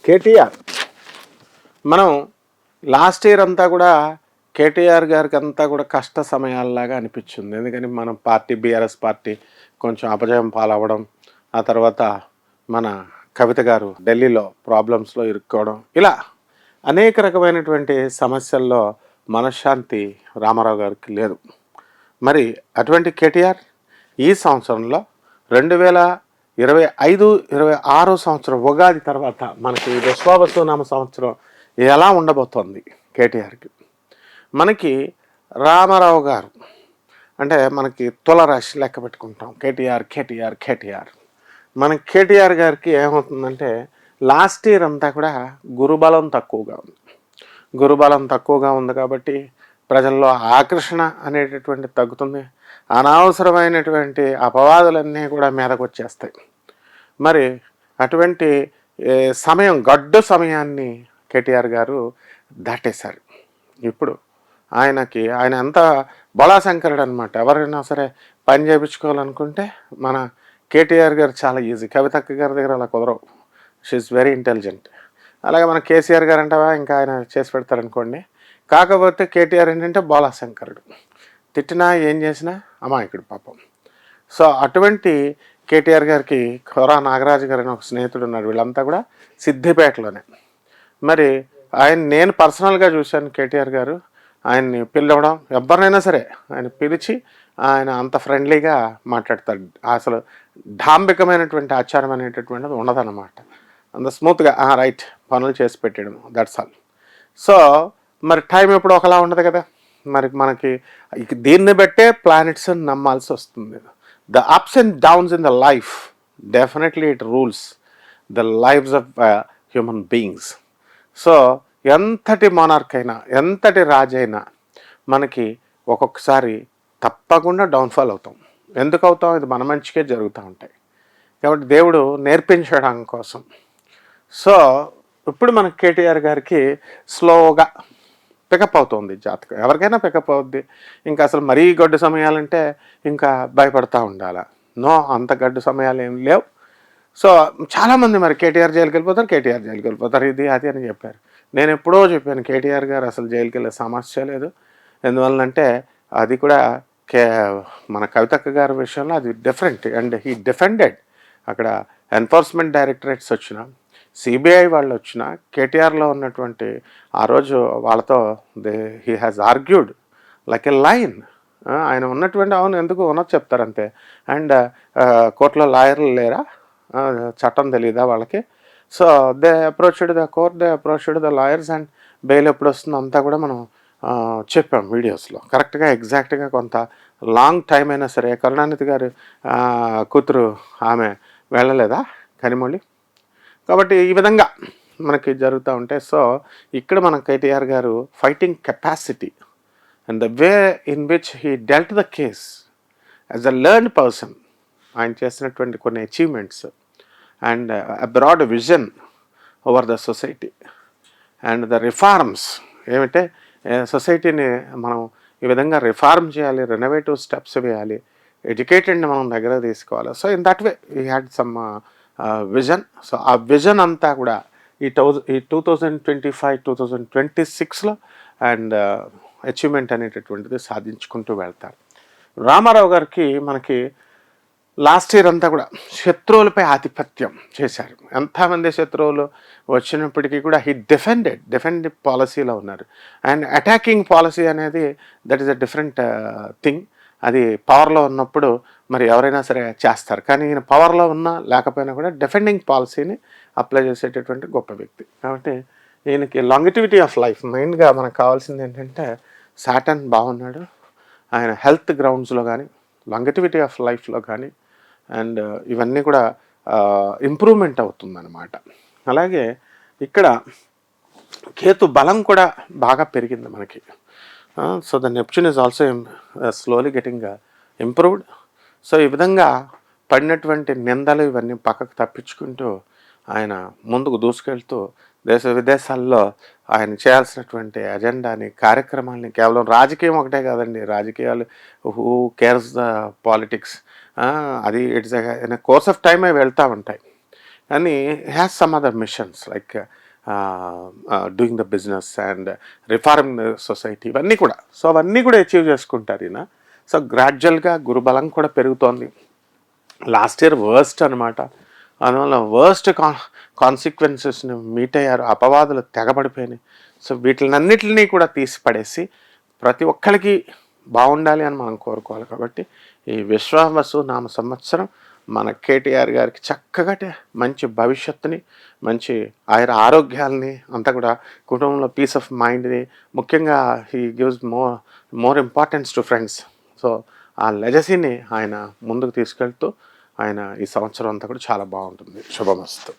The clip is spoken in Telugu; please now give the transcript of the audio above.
కేటీఆర్ మనం లాస్ట్ ఇయర్ అంతా కూడా కేటీఆర్ గారికి అంతా కూడా కష్ట సమయాల్లాగా అనిపించింది. ఎందుకని మన పార్టీ బీఆర్ఎస్ పార్టీ కొంచెం అపజయం పాలవ్వడం, ఆ తర్వాత మన కవిత గారు ఢిల్లీలో ప్రాబ్లమ్స్లో ఇరుక్కోవడం, ఇలా అనేక రకమైనటువంటి సమస్యల్లో మనశ్శాంతి రామారావు గారికి లేదు. మరి అటువంటి కేటీఆర్ ఈ సంవత్సరంలో 2025-26 సంవత్సరం ఉగాది తర్వాత మనకి విశ్వావసునామ సంవత్సరం ఎలా ఉండబోతోంది కేటీఆర్కి? మనకి రామారావు గారు అంటే మనకి తులరాశి లెక్క పెట్టుకుంటాం. కేటీఆర్ మనకి కేటీఆర్ గారికి ఏమవుతుందంటే లాస్ట్ ఇయర్ అంతా కూడా గురుబలం తక్కువగా ఉంది కాబట్టి ప్రజల్లో ఆకర్షణ అనేటటువంటి తగ్గుతుంది. అనవసరమైనటువంటి అపవాదులన్నీ కూడా మీదకు వచ్చేస్తాయి. మరి అటువంటి గడ్డు సమయాన్ని కేటీఆర్ గారు దాటేశారు. ఇప్పుడు ఆయన అంత బళాశంకరుడు అనమాట. ఎవరైనా సరే పని చేయించుకోవాలనుకుంటే మన కేటీఆర్ గారు చాలా ఈజీ. కవితక్క గారి దగ్గర అలా కుదరవు. She is very intelligent. అలాగే మన కేసీఆర్ గారు అంటావా ఇంకా ఆయన చేసి పెడతారనుకోండి. కాకపోతే కేటీఆర్ ఏంటంటే బోళాశంకరుడు. తిట్టినా ఏం చేసినా అమాయకుడు పాపం. సో అటువంటి కేటీఆర్ గారికి కొరా నాగరాజు గారు అని ఒక స్నేహితుడు ఉన్నాడు. వీళ్ళంతా కూడా సిద్దిపేటలోనే. మరి నేను పర్సనల్గా చూశాను. కేటీఆర్ గారు ఆయన్ని పిలవడం, ఎవరినైనా సరే ఆయన పిలిచి ఆయన అంత ఫ్రెండ్లీగా మాట్లాడతాడు. అసలు డాంబికమైనటువంటి ఆచారం అనేటటువంటిది ఉండదన్నమాట. అంత స్మూత్గా రైట్ పనులు చేసి పెట్టడం, దట్స్ ఆల్. సో మరి టైం ఎప్పుడు ఒకలా ఉండదు కదా. మరి మనకి దీన్ని బట్టే ప్లానెట్స్ నమ్మాల్సి వస్తుంది. The ups and downs in the life definitely it rules the lifes of human beings. So ఎంతటి మోనార్క్ అయినా, ఎంతటి రాజైనా మనకి ఒక్కొక్కసారి తప్పకుండా డౌన్ఫాల్ అవుతాం. ఎందుకు అవుతాం? ఇది మన మంచికే జరుగుతూ ఉంటాయి కాబట్టి దేవుడు నేర్పించడం కోసం. సో ఇప్పుడు మన కేటీఆర్ గారికి స్లోగా పికప్ అవుతుంది జాతకం. ఎవరికైనా పికప్ అవుద్ది. ఇంకా అసలు మరీ గడ్డు సమయాలంటే ఇంకా భయపడతా ఉండాలి. అంత గడ్డు సమయాలు ఏం లేవు. సో చాలామంది మరి కేటీఆర్ జైలుకి వెళ్ళిపోతారు, ఇది అది అని చెప్పారు. నేను ఎప్పుడో చెప్పాను కేటీఆర్ గారు అసలు జైలుకి వెళ్ళే సమస్య లేదు. ఎందువల్లంటే అది కూడా మన కవితక్క గారి విషయంలో అది డిఫరెంట్. And he defended. అక్కడ ఎన్ఫోర్స్మెంట్ డైరెక్టరేట్స్ వచ్చినా, సిబిఐ వాళ్ళు వచ్చిన కేటీఆర్లో ఉన్నటువంటి ఆ రోజు వాళ్ళతో he has argued like a line. ఆయన ఉన్నటువంటి అవును ఎందుకు ఉన్నది చెప్తారంతే. అండ్ కోర్టులో లాయర్లు లేరా? చట్టం తెలీదా వాళ్ళకి? So they approached the court, they approached the lawyers and bail ఎప్పుడు వస్తుందో అంతా కూడా మనం చెప్పాం వీడియోస్లో. కరెక్ట్గా ఎగ్జాక్ట్గా కొంత లాంగ్ టైం అయినా సరే కరుణానిధి గారు కూతురు ఆమె వెళ్ళలేదా కనిమొళి? కాబట్టి ఈ విధంగా మనకి జరుగుతూ ఉంటాయి. సో ఇక్కడ మన KTR garu fighting capacity and the way in which he dealt the case as a learned person, ఆయన చేసినటువంటి కొన్ని achievements and a broad vision over the society and the reforms. ఏమంటే సొసైటీని మనం ఈ విధంగా రిఫార్మ్ చేయాలి, రెనోవేటివ్ స్టెప్స్ వేయాలి, ఎడ్యుకేటెడ్ని మనం దగ్గర తీసుకోవాలి. So in that way he had some vision. So ఆ విజన్ అంతా కూడా ఈ 2025-2026లో అండ్ అచీవ్మెంట్ అనేటటువంటిది సాధించుకుంటూ వెళ్తారు. రామారావు గారికి మనకి లాస్ట్ ఇయర్ అంతా కూడా శత్రువులపై ఆధిపత్యం చేశారు. ఎంతమంది శత్రువులు వచ్చినప్పటికీ కూడా హీ డిఫెండ్ పాలసీలో ఉన్నారు. అండ్ అటాకింగ్ పాలసీ అనేది that is a different thing. అది పవర్లో ఉన్నప్పుడు మరి ఎవరైనా సరే చేస్తారు. కానీ ఈయన పవర్లో ఉన్నా లేకపోయినా కూడా డిఫెండింగ్ పాలసీని అప్లై చేసేటటువంటి గొప్ప వ్యక్తి. కాబట్టి ఈయనకి లాంగిటివిటీ ఆఫ్ లైఫ్ మెయిన్గా మనకు కావాల్సింది ఏంటంటే సాటర్న్ బాగున్నాడు. ఆయన హెల్త్ గ్రౌండ్స్లో కానీ, లాంగిటివిటీ ఆఫ్ లైఫ్లో కానీ అండ్ ఇవన్నీ కూడా ఇంప్రూవ్మెంట్ అవుతుందన్నమాట. అలాగే ఇక్కడ కేతు బలం కూడా బాగా పెరిగింది మనకి. So the Neptune is also slowly getting improved. So ఈ విధంగా పడినటువంటి నిందలు ఇవన్నీ పక్కకు తప్పించుకుంటూ ఆయన ముందుకు దూసుకెళ్తూ దేశ విదేశాల్లో ఆయన చేయాల్సినటువంటి అజెండాని, కార్యక్రమాలని, కేవలం రాజకీయం ఒకటే కాదండి. రాజకీయాలు హూ కేర్స్ ద పాలిటిక్స్, అది it's in course of time అవి వెళ్తూ ఉంటాయి. and he has some other missions like doing the business and reforming the society, ఇవన్నీ కూడా. సో అవన్నీ కూడా అచీవ్ చేసుకుంటారు ఈయన. సో గ్రాడ్యువల్గా గురుబలం కూడా పెరుగుతోంది. లాస్ట్ ఇయర్ వర్స్ట్ అనమాట. అందువల్ల వర్స్ట్ కాన్సిక్వెన్సెస్ని మీట్ అయ్యారు, అపవాదులు తెగబడిపోయినాయి. సో వీటినన్నిటిని కూడా తీసి పడేసి ప్రతి ఒక్కరికి బాగుండాలి అని మనం కోరుకోవాలి. కాబట్టి ఈ విశ్వావసు నామ సంవత్సరం మన కేటీఆర్ గారికి చక్కగా మంచి భవిష్యత్తుని, మంచి ఆరోగ్యాలని అంతా కూడా, కుటుంబంలో పీస్ ఆఫ్ మైండ్ని, ముఖ్యంగా he gives more importance to friends. So ఆ లెగసీని ఆయన ముందుకు తీసుకెళ్తూ ఆయన ఈ సంవత్సరం అంతా కూడా చాలా బాగుంటుంది. శుభమస్తు.